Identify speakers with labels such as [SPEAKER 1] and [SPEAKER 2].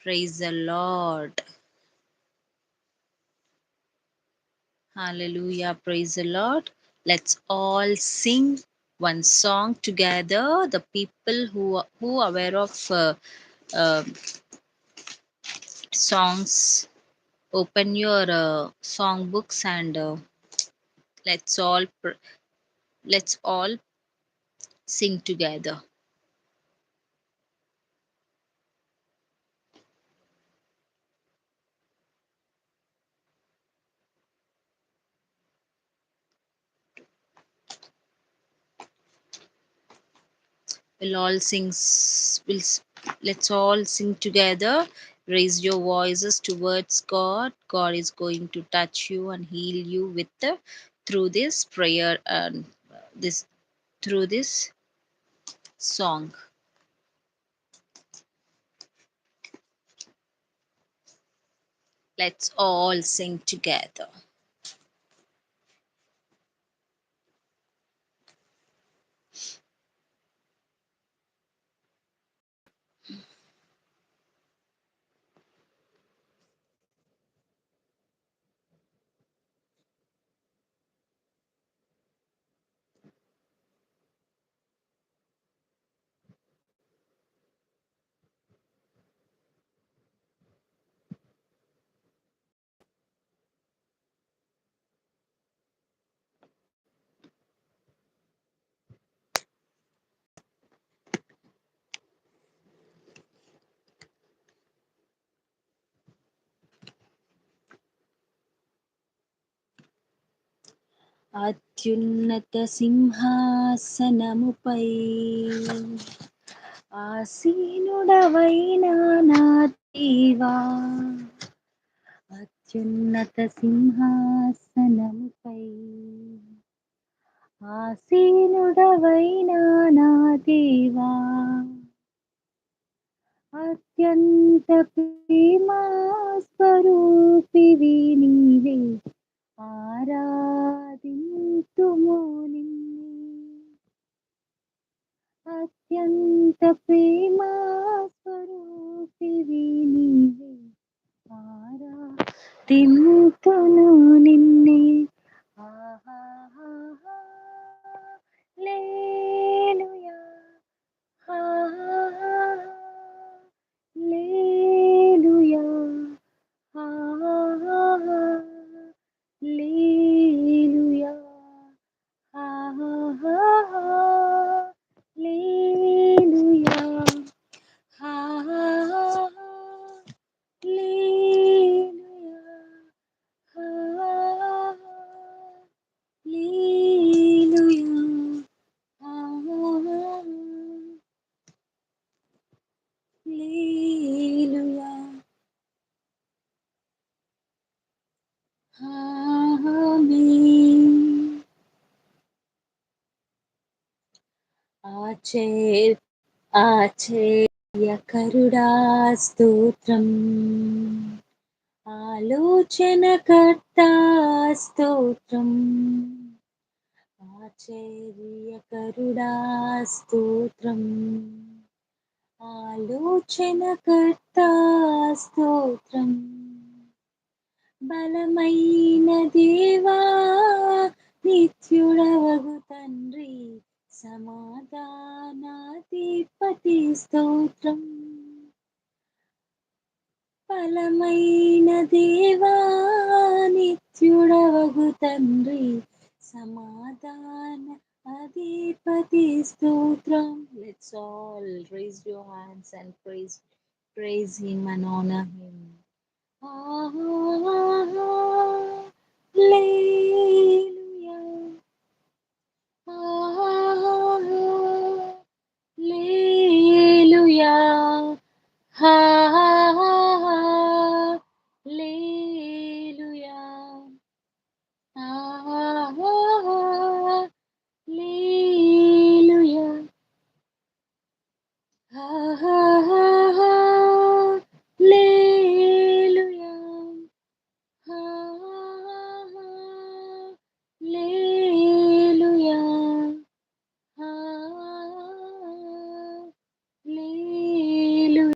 [SPEAKER 1] Praise the Lord. Hallelujah. Praise the Lord. Let's all sing one song together. The people who are aware of uh, songs, open your song books and let's all let's all sing together. We'll all sing. Let's all sing together. Raise your voices towards God. God is going to touch you and heal you with through this prayer and this through this song. Let's all sing together. అత్యున్నత సింహాసనముపై ఆసీనుడవైన నా దేవా, అత్యున్నత సింహాసనముపై ఆసీనుడవైన నా దేవా, అత్యంత ప్రేమా స్వరూపివి నీవే, ఆరాధింతుము నిన్నే. అత్యంత ప్రేమా స్వరూపివి నీవే, ఆరాధింతును నిన్నే. ఆహాహాహా, లేలుయా, ఆహాహా, లేలుయా, ఆహాహా, లేలుయా, ఆహాహా, లేలుయా, ఆహాహా, లేలుయా, ఆహాహా, లేలుయా, ఆహాహా, లేలుయా, ఆమేన్. ఆశ్చర్యకరుడా స్తోత్రం, ఆలోచనకర్త స్తోత్రం, ఆశ్చర్యకరుడా స్తోత్రం, ఆలోచనకర్త స్తోత్రం, బలమైన దేవా, నిత్యుడవగు తండ్రి, సమాధానాధిపతి స్తోత్రం, బలమైన దేవా, నిత్యుడవగు తండ్రి, సమాధాన అధిపతి స్తోత్రం. Let's all raise your hands and praise him and honor him. Hallelujah. Hallelujah.